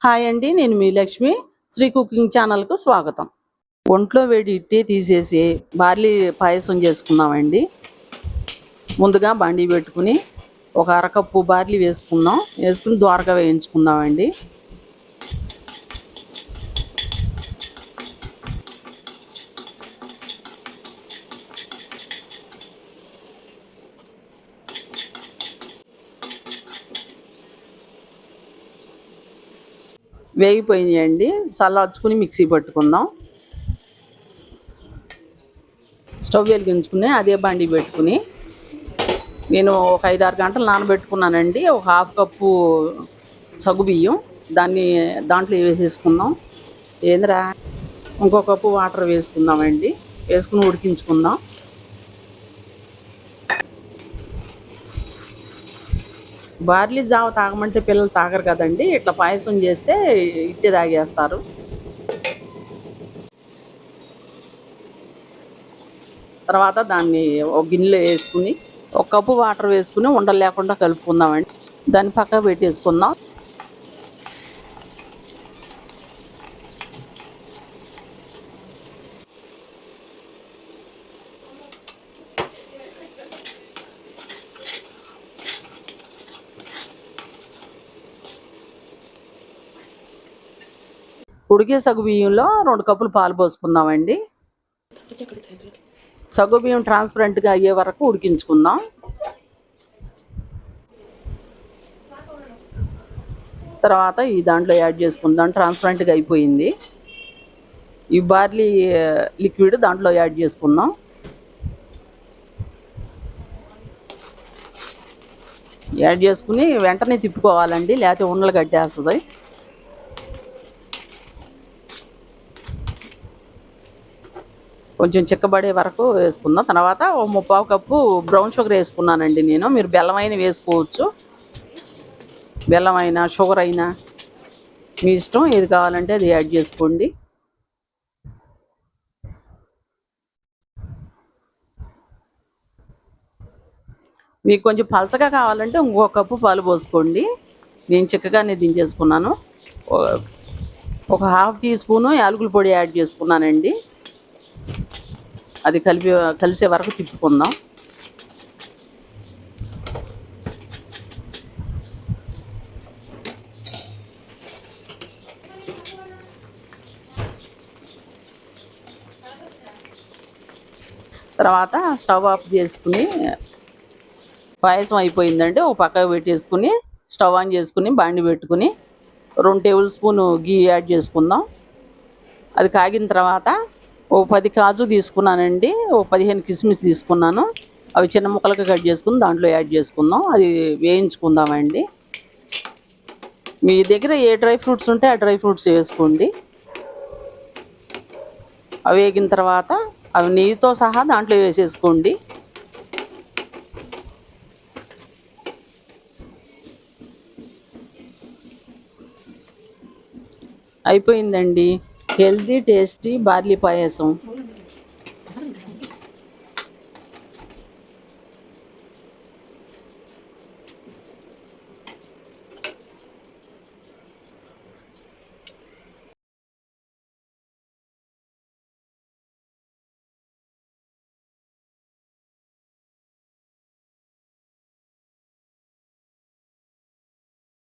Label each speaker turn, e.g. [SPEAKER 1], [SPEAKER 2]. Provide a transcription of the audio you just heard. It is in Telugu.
[SPEAKER 1] హాయ్ అండి, నేను మీ లక్ష్మి. శ్రీ కుకింగ్ ఛానల్కు స్వాగతం. ఒంట్లో వేడి ఇట్టే తీసేసి బార్లీ పాయసం చేసుకుందామండి. ముందుగా బండి పెట్టుకుని ఒక అరకప్పు బార్లీ వేసుకుని ద్వారగా వేయించుకుందామండి. వేగిపోయినాయండి, చల్లార్చుకుని మిక్సీ పట్టుకుందాం. స్టవ్ వెలిగించుకుని అదే బండి పెట్టుకుని నేను ఒక 5-6 గంటలు నానబెట్టుకున్నానండి. ఒక హాఫ్ కప్పు సగ్గుబియ్యం దాంట్లో వేసేసుకుందాం. ఏంద్రా, ఇంకో కప్పు వాటర్ వేసుకుందామండి. వేసుకుని ఉడికించుకుందాం. బార్లీ జావ తాగమంటే పిల్లలు తాగరు కదండి, ఇట్లా పాయసం చేస్తే ఇట్టే తాగేస్తారు. తర్వాత దాన్ని ఒక గిన్నెలో వేసుకుని ఒక కప్పు వాటర్ వేసుకుని ఉండలు లేకుండా కలుపుకుందామండి. దాన్ని పక్కకు పెట్టేసుకుందాం. ఉడికే సగ్గుబియ్యంలో 2 కప్పులు పాలు పోసుకుందామండి. సగ్గుబియ్యం ట్రాన్స్పరెంట్గా అయ్యే వరకు ఉడికించుకుందాం. తర్వాత ఈ దాంట్లో యాడ్ చేసుకుందాం. ట్రాన్స్పరెంట్గా అయిపోయింది. ఈ బార్లీ లిక్విడ్ దాంట్లో యాడ్ చేసుకుందాం. యాడ్ చేసుకుని వెంటనే తిప్పుకోవాలండి, లేకపోతే ఉండలు కట్టేస్తుంది. కొంచెం చిక్కబడే వరకు వేసుకుందాం. తర్వాత 3/4 కప్పు బ్రౌన్ షుగర్ వేసుకున్నానండి నేను. మీరు బెల్లం అయినా వేసుకోవచ్చు, బెల్లం అయినా షుగర్ అయినా మీ ఇష్టం, ఏది కావాలంటే అది యాడ్ చేసుకోండి. మీకు కొంచెం పలచగా కావాలంటే ఇంకో కప్పు పాలు పోసుకోండి. నేను చిక్కగానే దించేసుకున్నాను. ఒక 1/2 టీ స్పూను యాలకుల పొడి యాడ్ చేసుకున్నానండి. అది కలిసే వరకు తిప్పుకుందాం. తర్వాత స్టవ్ ఆఫ్ చేసుకుని పాయసం అయిపోయిందంటే ఒక పక్కకు పెట్టేసుకుని స్టవ్ ఆన్ చేసుకుని బండి పెట్టుకుని 2 టేబుల్ స్పూను గీ యాడ్ చేసుకుందాం. అది కాగిన తర్వాత ఓ 10 కాజు తీసుకున్నానండి, ఓ 15 కిస్మిస్ తీసుకున్నాను. అవి చిన్న ముక్కలుగా కట్ చేసుకుని దాంట్లో యాడ్ చేసుకుందాం. అది వేయించుకుందామండి. మీ దగ్గర ఏ డ్రై ఫ్రూట్స్ ఉంటే ఆ డ్రై ఫ్రూట్స్ వేసుకోండి. అవి వేగిన తర్వాత అవి నెయ్యితో సహా దాంట్లో వేసేసుకోండి. అయిపోయిందండి హెల్తీ టేస్టీ బార్లీ పాయసం.